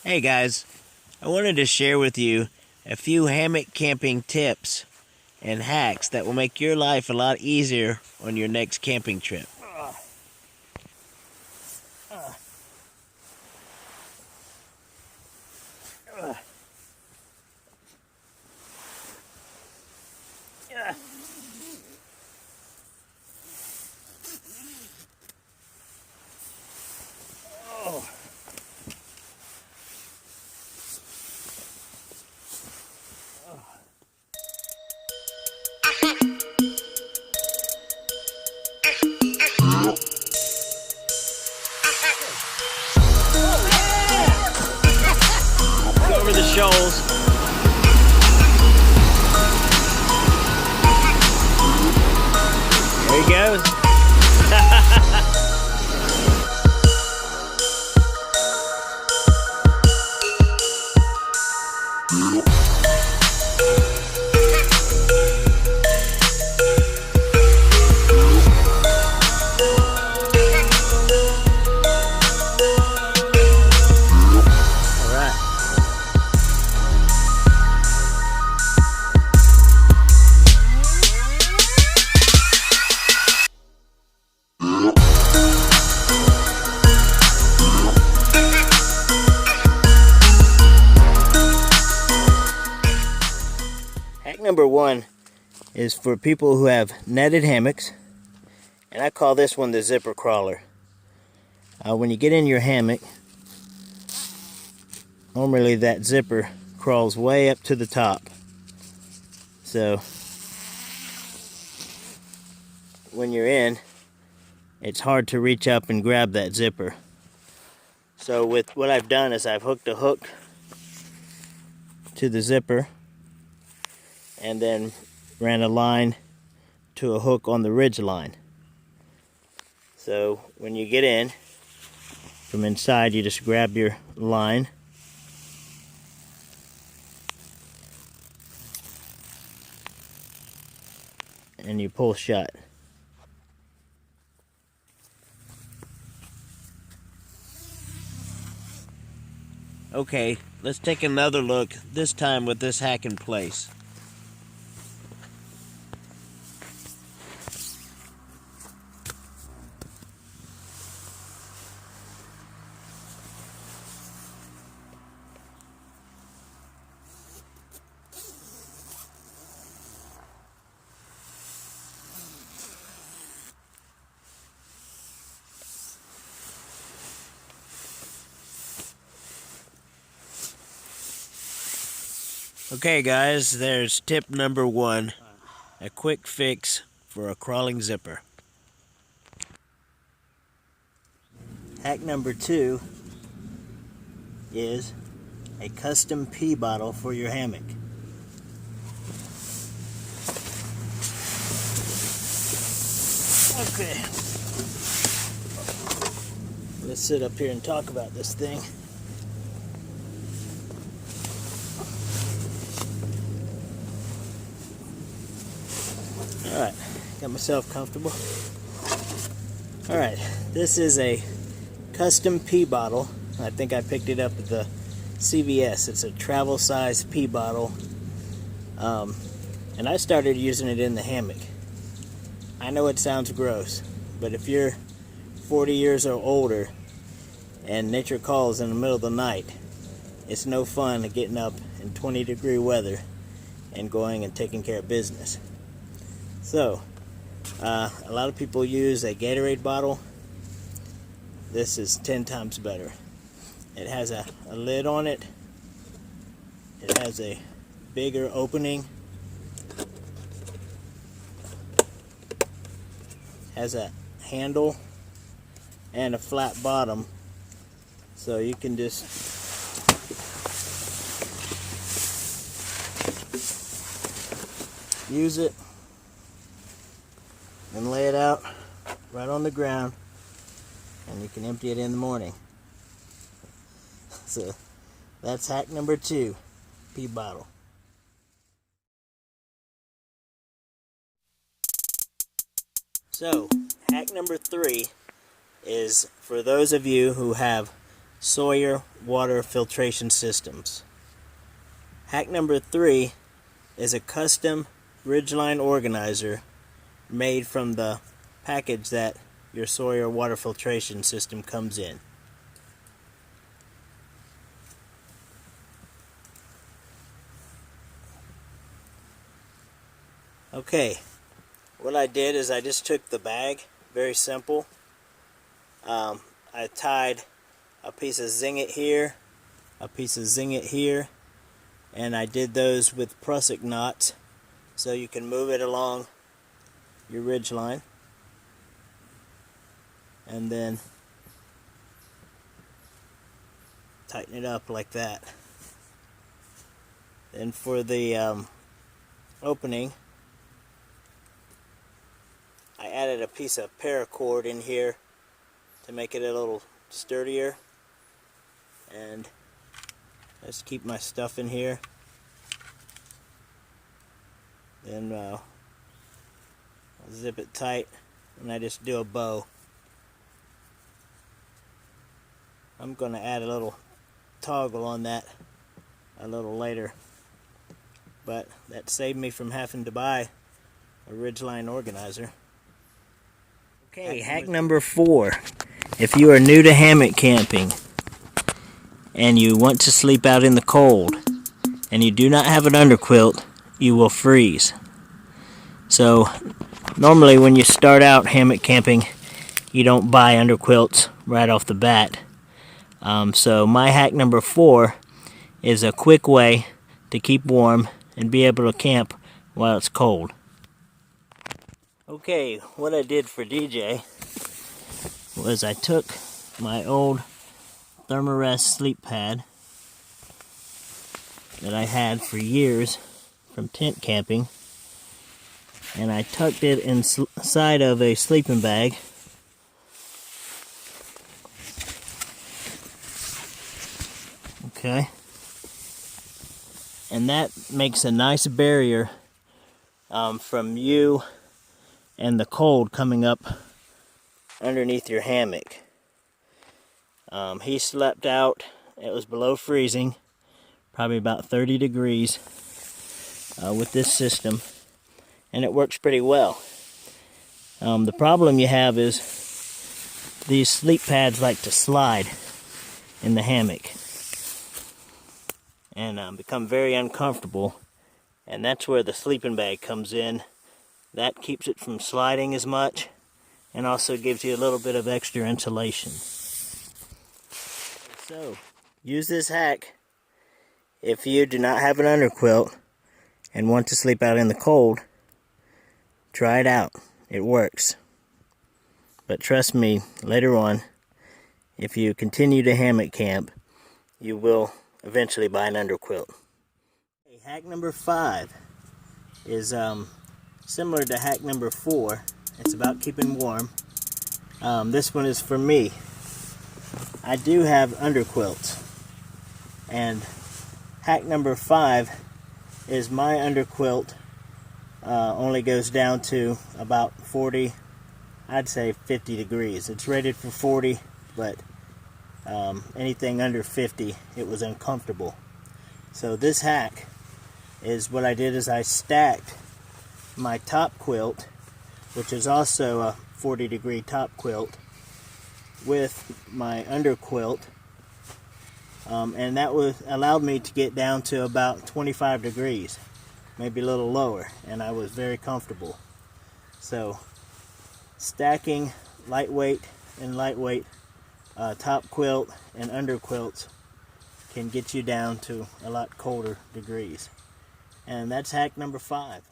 Hey guys, I wanted to share with you a few hammock camping tips and hacks that will make your life a lot easier on your next camping trip. Over the shoals. There he goes. Hack number one is for people who have netted hammocks, and I call this one the zipper crawler. When you get in your hammock, normally that zipper crawls way up to the top. So when you're in, it's hard to reach up and grab that zipper. So with what I've done is I've hooked a hook to the zipper and then ran a line to a hook on the Ridgeline. So when you get in, from inside you just grab your line and you pull shut. Okay, let's take another look, this time with this hack in place. Okay guys, there's tip number one, a quick fix for a crawling zipper. Hack number two is a custom pee bottle for your hammock. Okay, let's sit up here and talk about this thing. Alright, got myself comfortable. Alright, this is a custom pee bottle. I think I picked it up at the CVS. It's a travel size pee bottle. And I started using it in the hammock. I know it sounds gross, but if you're 40 years or older and nature calls in the middle of the night, it's no fun getting up in 20-degree weather and going and taking care of business. So, a lot of people use a Gatorade bottle. This is 10 times better. It has a lid on it. It has a bigger opening. Has a handle and a flat bottom. So you can just use it and lay it out right on the ground, and you can empty it in the morning. So that's hack number two, pee bottle. So hack number three is for those of you who have Sawyer water filtration systems. Hack number 3 is a custom Ridgeline organizer made from the package that your Sawyer water filtration system comes in. Okay, what I did is I just took the bag, very simple. I tied a piece of Zing-It here, a piece of Zing-It here, and I did those with prusik knots so you can move it along your Ridgeline, and then tighten it up like that. Then for the opening, I added a piece of paracord in here to make it a little sturdier, and let's keep my stuff in here. Then I'll zip it tight, and I just do a bow. I'm going to add a little toggle on that a little later, but that saved me from having to buy a Ridgeline organizer. Okay, hack number 4. If you are new to hammock camping and you want to sleep out in the cold and you do not have an underquilt, you will freeze. So normally when you start out hammock camping, you don't buy underquilts right off the bat. So my hack number 4 is a quick way to keep warm and be able to camp while it's cold. Okay, what I did for DJ was I took my old Thermarest sleep pad that I had for years from tent camping, and I tucked it inside of a sleeping bag. Okay, and that makes a nice barrier from you and the cold coming up underneath your hammock. He slept out. It was below freezing, probably about 30 degrees with this system, and it works pretty well. The problem you have is these sleep pads like to slide in the hammock and become very uncomfortable, and that's where the sleeping bag comes in. That keeps it from sliding as much and also gives you a little bit of extra insulation. So, use this hack if you do not have an underquilt and want to sleep out in the cold. Try it out. It works. But trust me, later on, if you continue to hammock camp, you will eventually buy an underquilt. Okay, hack number 5 is similar to hack number 4. It's about keeping warm. This one is for me. I do have underquilts, and hack number 5 is my underquilt only goes down to about 40, I'd say 50 degrees. It's rated for 40, but anything under 50, it was uncomfortable. So this hack is what I did is I stacked my top quilt, which is also a 40 degree top quilt, with my underquilt, and that allowed me to get down to about 25 degrees, maybe a little lower, and I was very comfortable. So stacking lightweight and lightweight top quilt and underquilts can get you down to a lot colder degrees. And that's hack number 5.